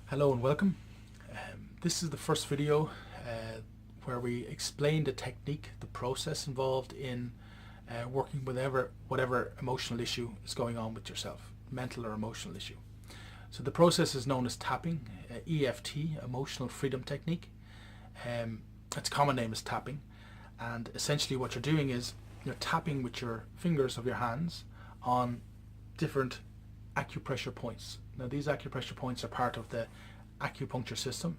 Hello and welcome. This is the first video where we explain the technique, the process involved in working with whatever emotional issue is going on with yourself, mental or emotional issue. So the process is known as tapping, EFT, Emotional Freedom Technique. Its common name is tapping, and essentially what you're doing is you're tapping with your fingers of your hands on different acupressure points. Now these acupressure points are part of the acupuncture system,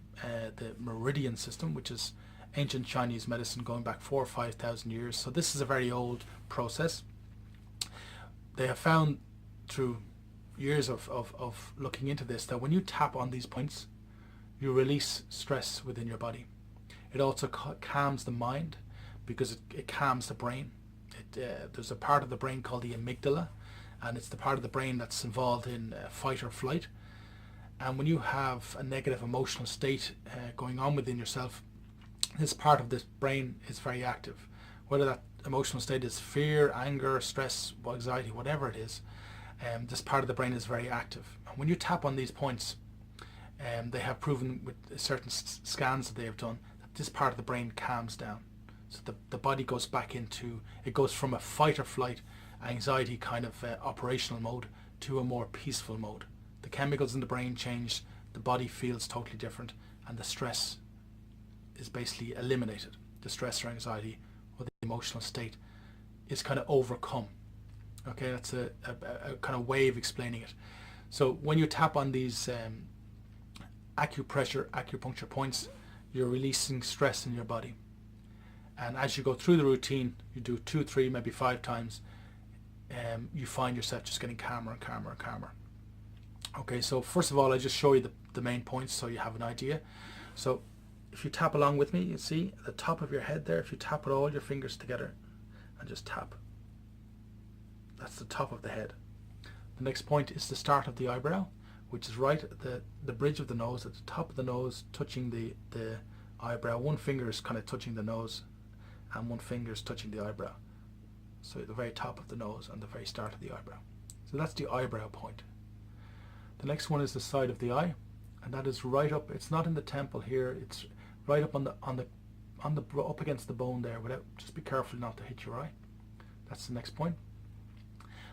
the meridian system, which is ancient Chinese medicine going back 4,000 or 5,000 years. So this is a very old process. They have found through years of looking into this that when you tap on these points, you release stress within your body. It also calms the mind because it calms the brain. There's a part of the brain called the amygdala, and it's the part of the brain that's involved in fight or flight. And when you have a negative emotional state going on within yourself, this part of this brain is very active. Whether that emotional state is fear, anger, stress, anxiety, whatever it is, this part of the brain is very active. And when you tap on these points, they have proven with certain scans that they have done that this part of the brain calms down. So the body goes back into, it goes from a fight or flight, anxiety kind of operational mode to a more peaceful mode. The chemicals in the brain change, the body feels totally different, and the stress is basically eliminated. The stress or anxiety or the emotional state is kind of overcome. Okay, that's a kind of way of explaining it. So when you tap on these acupuncture points, you're releasing stress in your body. And as you go through the routine, you do 2, 3, maybe 5 times, you find yourself just getting calmer and calmer and calmer. Okay, so first of all, I just show you the main points so you have an idea. So if you tap along with me, you see at the top of your head there, if you tap with all your fingers together and just tap, that's the top of the head. The next point is the start of the eyebrow, which is right at the bridge of the nose, at the top of the nose, touching the eyebrow. One finger is kind of touching the nose and one finger is touching the eyebrow. So at the very top of the nose and the very start of the eyebrow. So that's the eyebrow point. The next one is the side of the eye, and that is right up. It's not in the temple here. It's right up on the up against the bone there. Just be careful not to hit your eye. That's the next point.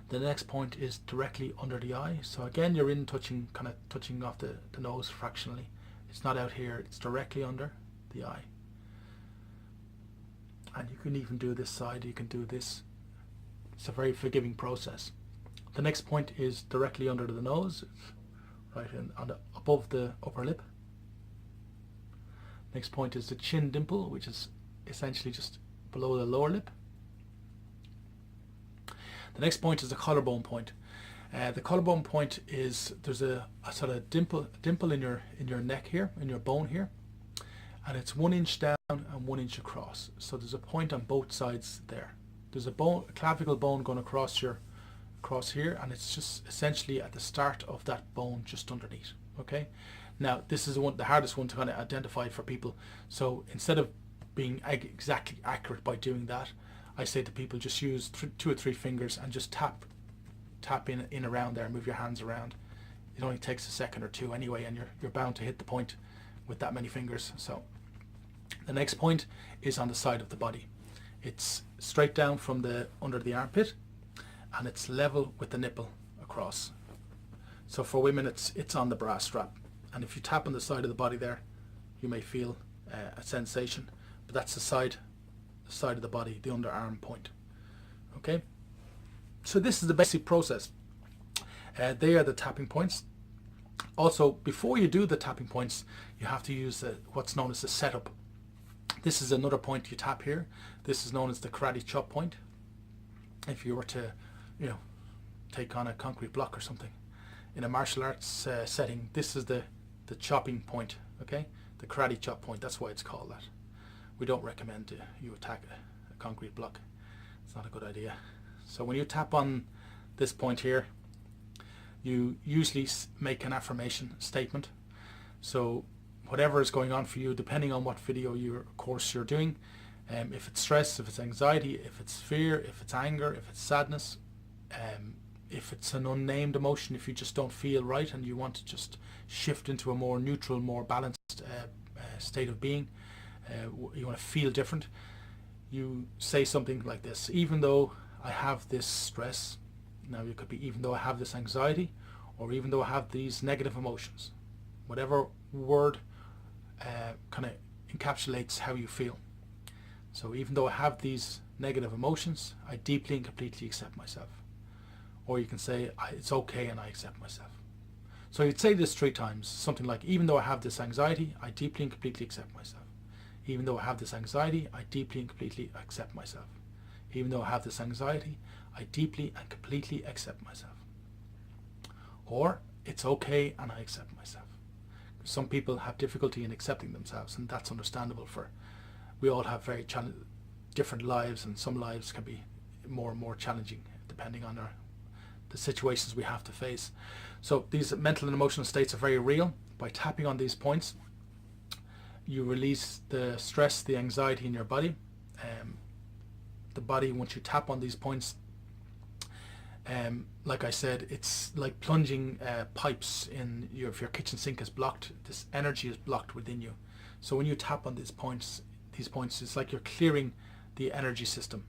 The next point is directly under the eye. So again, you're kind of touching off the nose fractionally. It's not out here. It's directly under the eye. And you can even do this side. You can do this. It's a very forgiving process. The next point is directly under the nose, right above the upper lip. Next point is the chin dimple, which is essentially just below the lower lip. The next point is the collarbone point. The collarbone point is there's a sort of dimple in your neck here, in your bone here, and it's 1 inch down and 1 inch across. So there's a point on both sides there. There's a clavicle bone going across here, and it's just essentially at the start of that bone just underneath. Okay, now this is the hardest one to kind of identify for people. So instead of being exactly accurate by doing that, I say to people, just use 2 or 3 fingers and just tap in around there, move your hands around. It only takes a second or 2 anyway, and you're bound to hit the point with that many fingers. So the next point is on the side of the body. It's straight down from under the armpit, and it's level with the nipple across. So for women, it's on the bra strap, and if you tap on the side of the body there, you may feel a sensation, but that's the side of the body, the underarm point. Okay, so this is the basic process. They are the tapping points. Also, before you do the tapping points, you have to use what's known as the setup. This is another point you tap here. This is known as the karate chop point. If you were to, take on a concrete block or something in a martial arts setting, this is the chopping point. Okay, the karate chop point. That's why it's called that. We don't recommend you attack a concrete block. It's not a good idea. So when you tap on this point here, you usually make an affirmation statement. So whatever is going on for you, depending on what video course you're doing, if it's stress, if it's anxiety, if it's fear, if it's anger, if it's sadness, if it's an unnamed emotion, if you just don't feel right and you want to just shift into a more neutral, more balanced state of being, you want to feel different, you say something like this: even though I have this stress, now it could be even though I have this anxiety, or even though I have these negative emotions, whatever word kind of encapsulates how you feel. So even though I have these negative emotions, I deeply and completely accept myself. Or you can say, it's okay and I accept myself. So you'd say this 3 times, something like, even though I have this anxiety, I deeply and completely accept myself. Even though I have this anxiety, I deeply and completely accept myself. Even though I have this anxiety, I deeply and completely accept myself. Or, it's okay and I accept myself. Some people have difficulty in accepting themselves, and that's understandable. We all have very different lives, and some lives can be more and more challenging depending on the situations we have to face. So these mental and emotional states are very real. By tapping on these points, you release the stress, the anxiety in your body. The body, once you tap on these points, like I said, it's like plunging pipes in if your kitchen sink is blocked, this energy is blocked within you. So when you tap on these points, it's like you're clearing the energy system.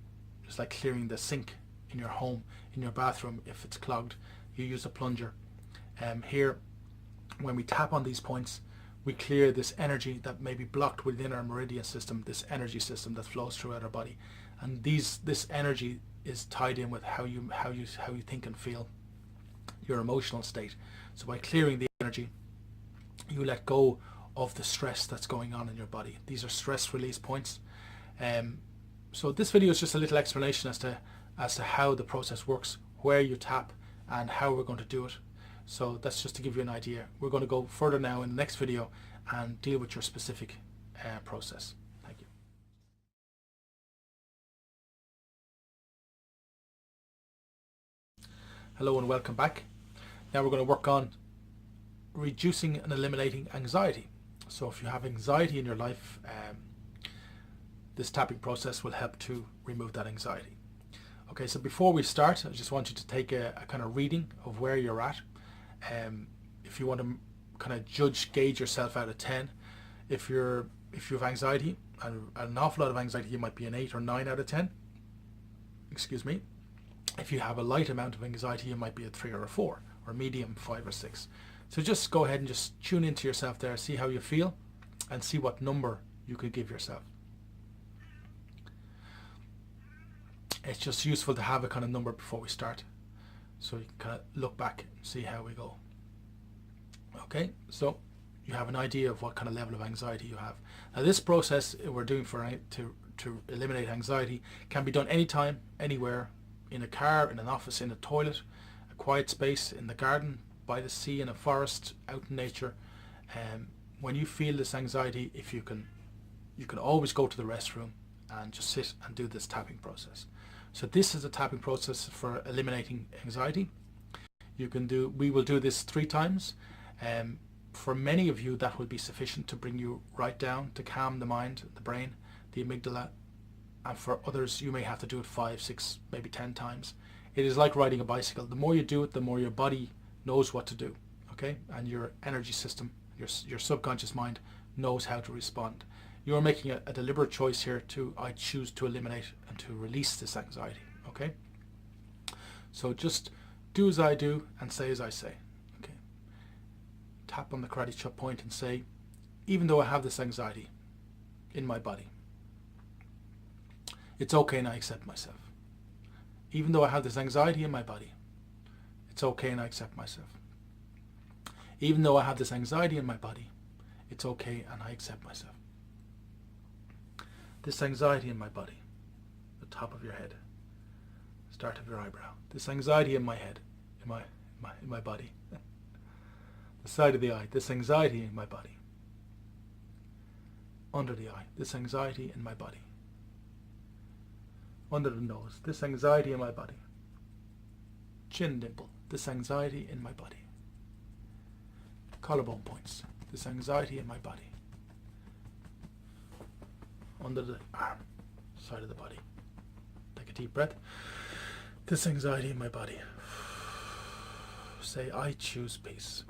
It's like clearing the sink in your home, in your bathroom. If it's clogged, you use a plunger. Here, when we tap on these points, we clear this energy that may be blocked within our meridian system, this energy system that flows throughout our body. And this energy is tied in with how you think and feel, your emotional state. So by clearing the energy, you let go of the stress that's going on in your body. These are stress release points. So this video is just a little explanation as to how the process works, where you tap, and how we're going to do it. So that's just to give you an idea. We're going to go further now in the next video and deal with your specific process. Thank you. Hello and welcome back. Now we're going to work on reducing and eliminating anxiety. So if you have anxiety in your life, this tapping process will help to remove that anxiety. Okay, so before we start, I just want you to take a kind of reading of where you're at. If you want to kind of gauge yourself out of 10, if you have anxiety, and an awful lot of anxiety, you might be an 8 or 9 out of 10. Excuse me. If you have a light amount of anxiety, you might be a 3 or a 4, or medium 5 or 6. So just go ahead and just tune into yourself there, see how you feel, and see what number you could give yourself. It's just useful to have a kind of number before we start, so you can kind of look back and see how we go. Okay, so you have an idea of what kind of level of anxiety you have. Now this process we're doing to eliminate anxiety can be done anytime, anywhere, in a car, in an office, in a toilet, a quiet space, in the garden, by the sea, in a forest, out in nature. When you feel this anxiety, if you can always go to the restroom and just sit and do this tapping process. So this is a tapping process for eliminating anxiety. We will do this 3 times. For many of you, that will be sufficient to bring you right down, to calm the mind, the brain, the amygdala. And for others, you may have to do it 5, 6, maybe 10 times. It is like riding a bicycle. The more you do it, the more your body knows what to do, okay? And your energy system, your subconscious mind knows how to respond. You are making a deliberate choice here I choose to eliminate and to release this anxiety, okay? So just do as I do and say as I say, okay? Tap on the karate chop point and say, even though I have this anxiety in my body, it's okay and I accept myself. Even though I have this anxiety in my body, it's okay and I accept myself. Even though I have this anxiety in my body, it's okay and I accept myself. This anxiety in my body, the top of your head, start of your eyebrow. This anxiety in my head, in my body, the side of the eye. This anxiety in my body, under the eye. This anxiety in my body, under the nose. This anxiety in my body, chin dimple. This anxiety in my body, collarbone points. This anxiety in my body, under the arm, side of the body. Take a deep breath. This anxiety in my body, Say, I choose peace.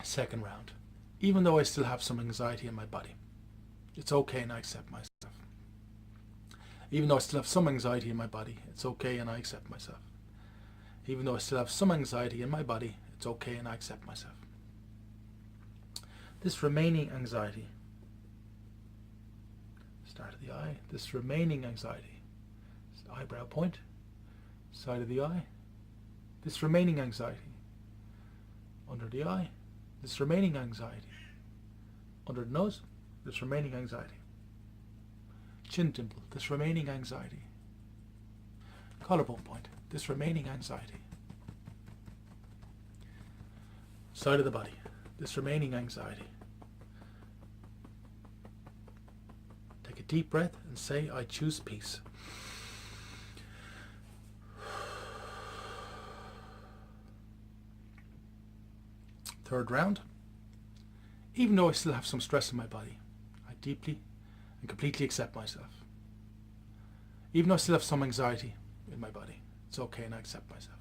Second round. Even though I still have some anxiety in my body, it's okay and I accept myself. Even though I still have some anxiety in my body, it's okay and I accept myself. Even though I still have some anxiety in my body, it's okay and I accept myself. This remaining anxiety, start of the eye, this remaining anxiety, eyebrow point, side of the eye, this remaining anxiety, under the eye, this remaining anxiety, under the nose, this remaining anxiety, chin dimple, this remaining anxiety, collarbone point, this remaining anxiety, side of the body, this remaining anxiety. Take a deep breath and say, I choose peace. Third round. Even though I still have some stress in my body, I deeply and completely accept myself. Even though I still have some anxiety in my body, it's okay and I accept myself.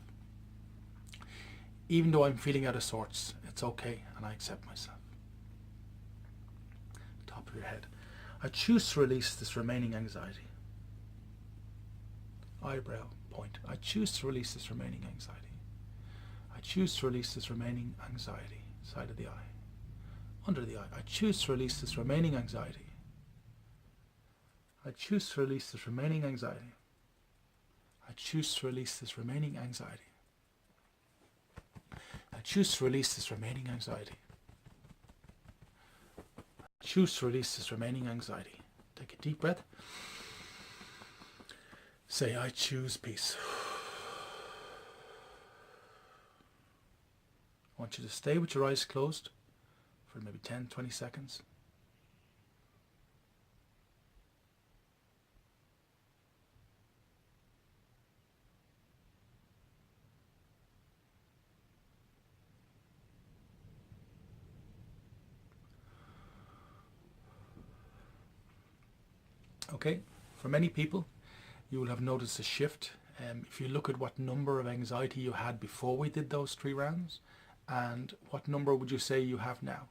Even though I'm feeling out of sorts, it's okay and I accept myself. Top of your head. I choose to release this remaining anxiety. Eyebrow point. I choose to release this remaining anxiety. I choose to release this remaining anxiety. Side of the eye. Under the eye. I choose to release this remaining anxiety. I choose to release this remaining anxiety. I choose to release this remaining anxiety. I choose to release this remaining anxiety. I choose to release this remaining anxiety. Take a deep breath. Say, I choose peace. I want you to stay with your eyes closed for maybe 10-20 seconds. Okay, for many people, you will have noticed a shift. If you look at what number of anxiety you had before we did those 3 rounds, and what number would you say you have now?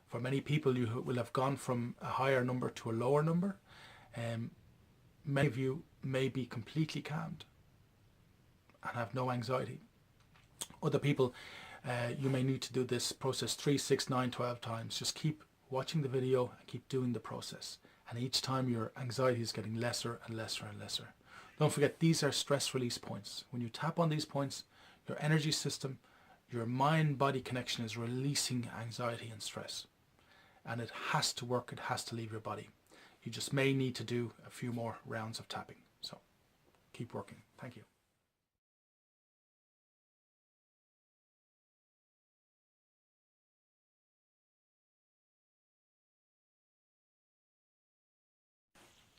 For many people, you will have gone from a higher number to a lower number. Many of you may be completely calmed and have no anxiety. Other people, you may need to do this process 3, 6, 9, 12 times. Just keep watching the video and keep doing the process. And each time your anxiety is getting lesser and lesser and lesser. Don't forget, these are stress release points. When you tap on these points, your energy system, your mind-body connection is releasing anxiety and stress. And it has to work, it has to leave your body. You just may need to do a few more rounds of tapping. So keep working. Thank you.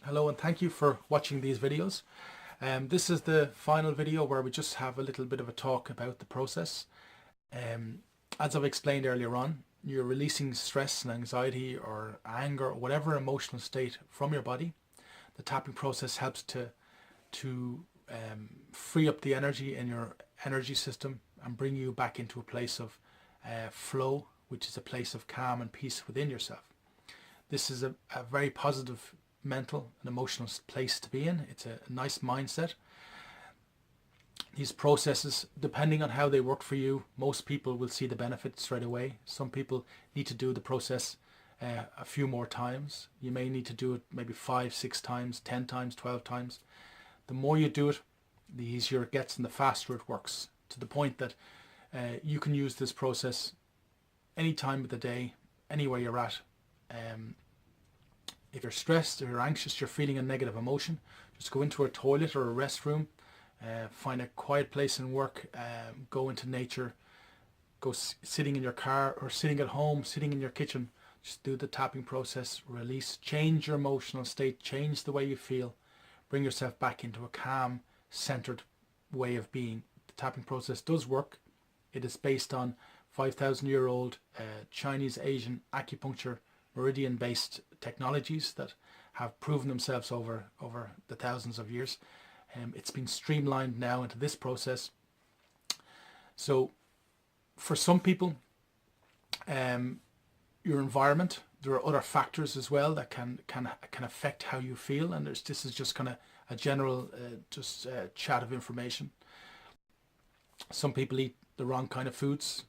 Hello and thank you for watching these videos. This is the final video where we just have a little bit of a talk about the process. As I've explained earlier on, you're releasing stress and anxiety or anger or whatever emotional state from your body. The tapping process helps to free up the energy in your energy system and bring you back into a place of flow, which is a place of calm and peace within yourself. This is a very positive mental and emotional place to be in. It's a nice mindset. These processes, depending on how they work for you, most people will see the benefit straight away. Some people need to do the process a few more times. You may need to do it maybe 5, 6 times, 10 times, 12 times. The more you do it, the easier it gets and the faster it works, to the point that you can use this process any time of the day, anywhere you're at. If you're stressed or you're anxious, you're feeling a negative emotion, just go into a toilet or a restroom, find a quiet place and work, go into nature, go sitting in your car or sitting at home, sitting in your kitchen, just do the tapping process, release, change your emotional state, change the way you feel, bring yourself back into a calm, centered way of being. The tapping process does work. It is based on 5,000-year-old Chinese Asian acupuncture meridian based technologies that have proven themselves over the thousands of years. It's been streamlined now into this process. So for some people, your environment, there are other factors as well that can affect how you feel, and this is just kind of a general chat of information. Some people eat the wrong kind of foods.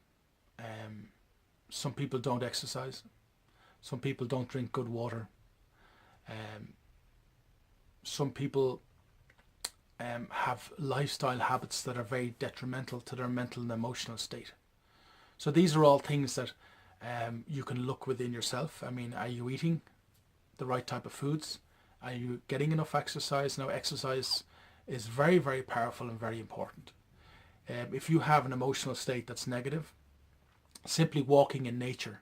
Some people don't exercise. Some people don't drink good water. Some people have lifestyle habits that are very detrimental to their mental and emotional state. So these are all things that you can look within yourself. I mean, are you eating the right type of foods? Are you getting enough exercise? Now, exercise is very, very powerful and very important. If you have an emotional state that's negative, simply walking in nature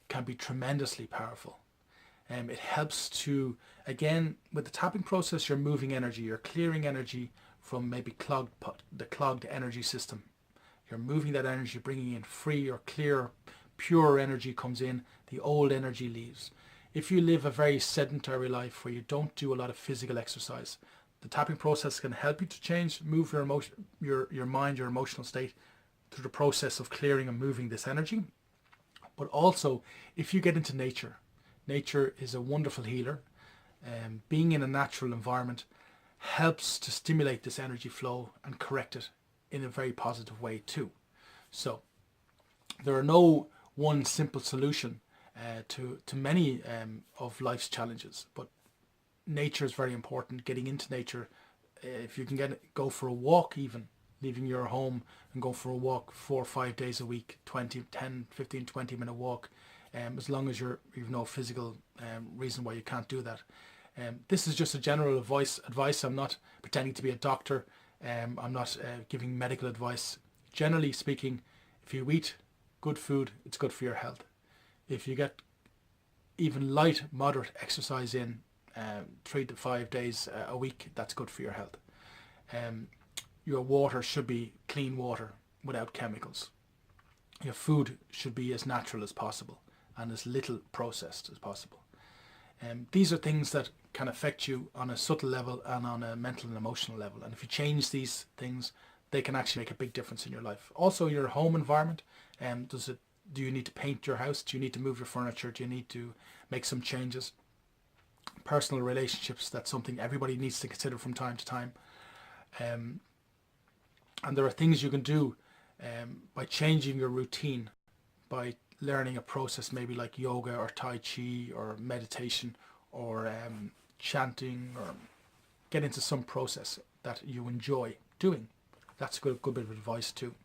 can be tremendously powerful. It helps to, again, with the tapping process, you're moving energy, you're clearing energy from maybe the clogged energy system. You're moving that energy, bringing in free or clear, pure energy comes in, the old energy leaves. If you live a very sedentary life where you don't do a lot of physical exercise, the tapping process can help you to change, move your emotion, your mind, your emotional state through the process of clearing and moving this energy. But also, if you get into nature, nature is a wonderful healer. Being in a natural environment helps to stimulate this energy flow and correct it in a very positive way too. So there are no one simple solution to many of life's challenges, but nature is very important. Getting into nature, if you can go for a walk, even leaving your home and go for a walk 4 or 5 days a week, 10, 15, 20 minute walk, as long as you've no physical reason why you can't do that. This is just a general advice. I'm not pretending to be a doctor. I'm not giving medical advice. Generally speaking, if you eat good food, it's good for your health. If you get even light, moderate exercise in 3 to 5 days a week, that's good for your health. Your water should be clean water without chemicals. Your food should be as natural as possible and as little processed as possible. These are things that can affect you on a subtle level and on a mental and emotional level. And if you change these things, they can actually make a big difference in your life. Also, your home environment. Do you need to paint your house? Do you need to move your furniture? Do you need to make some changes? Personal relationships, that's something everybody needs to consider from time to time. And there are things you can do by changing your routine, by learning a process maybe like yoga or Tai Chi or meditation or chanting, or get into some process that you enjoy doing. That's a good bit of advice too.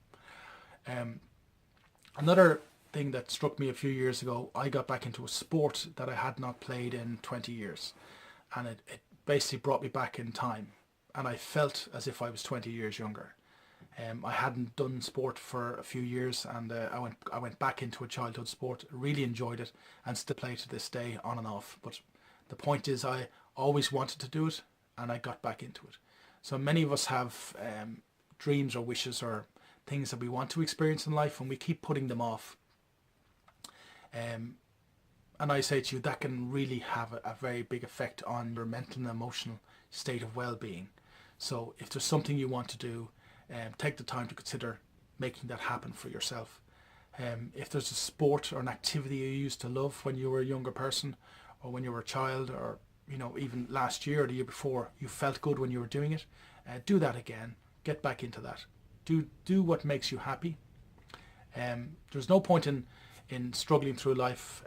Another thing that struck me a few years ago, I got back into a sport that I had not played in 20 years. And it basically brought me back in time. And I felt as if I was 20 years younger. I hadn't done sport for a few years, and I went back into a childhood sport, really enjoyed it, and still play to this day on and off. But the point is, I always wanted to do it, and I got back into it. So many of us have dreams or wishes or things that we want to experience in life, and we keep putting them off. And I say to you, that can really have a very big effect on your mental and emotional state of well-being. So if there's something you want to do, take the time to consider making that happen for yourself. If there's a sport or an activity you used to love when you were a younger person, or when you were a child, or even last year or the year before, you felt good when you were doing it, do that again. Get back into that. Do what makes you happy. There's no point in struggling through life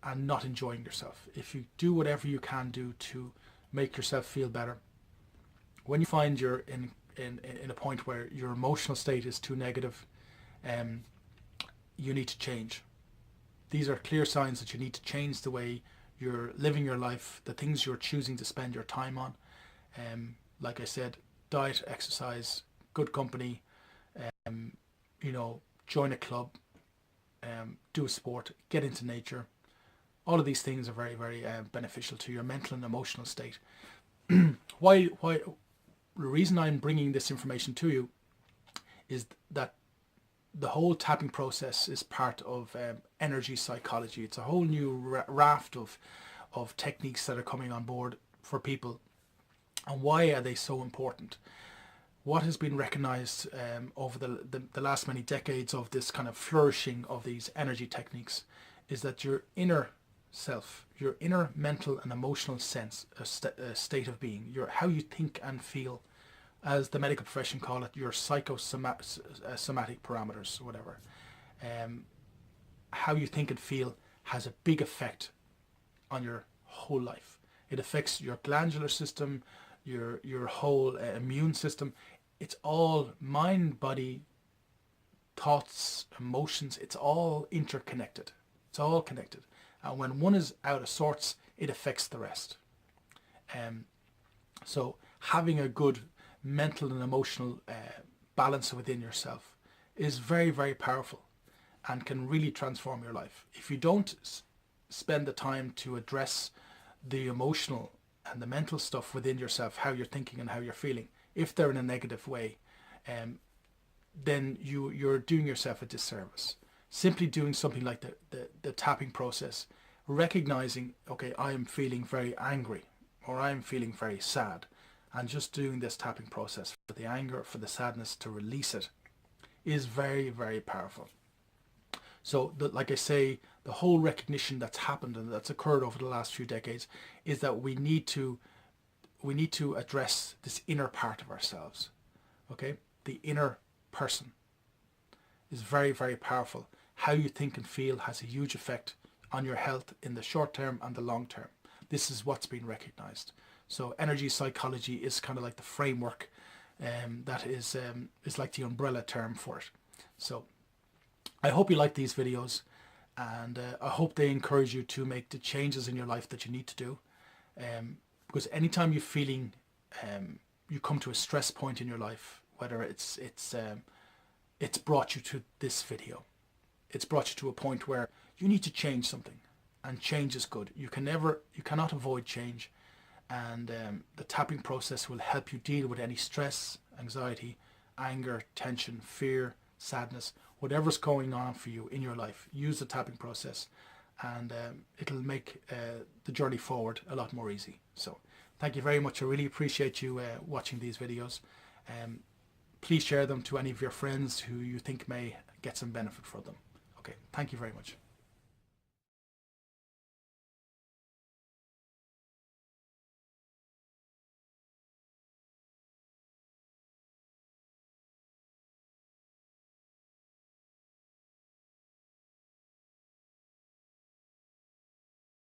and not enjoying yourself. If you do whatever you can do to make yourself feel better, when you find you're in a point where your emotional state is too negative, you need to change. These are clear signs that you need to change the way you're living your life, the things you're choosing to spend your time on. Like I said, diet, exercise, good company, join a club, do a sport, get into nature. All of these things are very, very beneficial to your mental and emotional state. Why? The reason I'm bringing this information to you is that the whole tapping process is part of energy psychology. It's a whole new raft of of techniques that are coming on board for people, and why are they so important? What has been recognized over the last many decades of this kind of flourishing of these energy techniques is that your inner self, your inner mental and emotional state of being, your how you think and feel, as the medical profession call it, your psychosomatic parameters, or whatever. How you think and feel has a big effect on your whole life. It affects your glandular system, your whole immune system. It's all mind, body, thoughts, emotions. It's all interconnected. It's all connected. And when one is out of sorts, it affects the rest. So having a good mental and emotional balance within yourself is very, very powerful and can really transform your life. If you don't spend the time to address the emotional and the mental stuff within yourself, how you're thinking and how you're feeling, if they're in a negative way, then you're doing yourself a disservice. Simply doing something like the tapping process, recognizing, okay, I am feeling very angry or I'm feeling very sad, and just doing this tapping process for the anger, for the sadness, to release it, is very, very powerful. So like I say, the whole recognition that's happened and that's occurred over the last few decades is that we need to address this inner part of ourselves. Okay, the inner person is very, very powerful. How you think and feel has a huge effect on your health in the short term and the long term. This is what's been recognized. So energy psychology is kind of like the framework that is like the umbrella term for it. So I hope you like these videos, and I hope they encourage you to make the changes in your life that you need to do. Because anytime you're feeling you come to a stress point in your life, whether it's brought you to this video, it's brought you to a point where you need to change something, and change is good. You cannot avoid change, and the tapping process will help you deal with any stress, anxiety, anger, tension, fear, sadness, whatever's going on for you in your life. Use the tapping process, and it'll make the journey forward a lot more easy. So thank you very much. I really appreciate you watching these videos. Please share them to any of your friends who you think may get some benefit from them. Okay, thank you very much.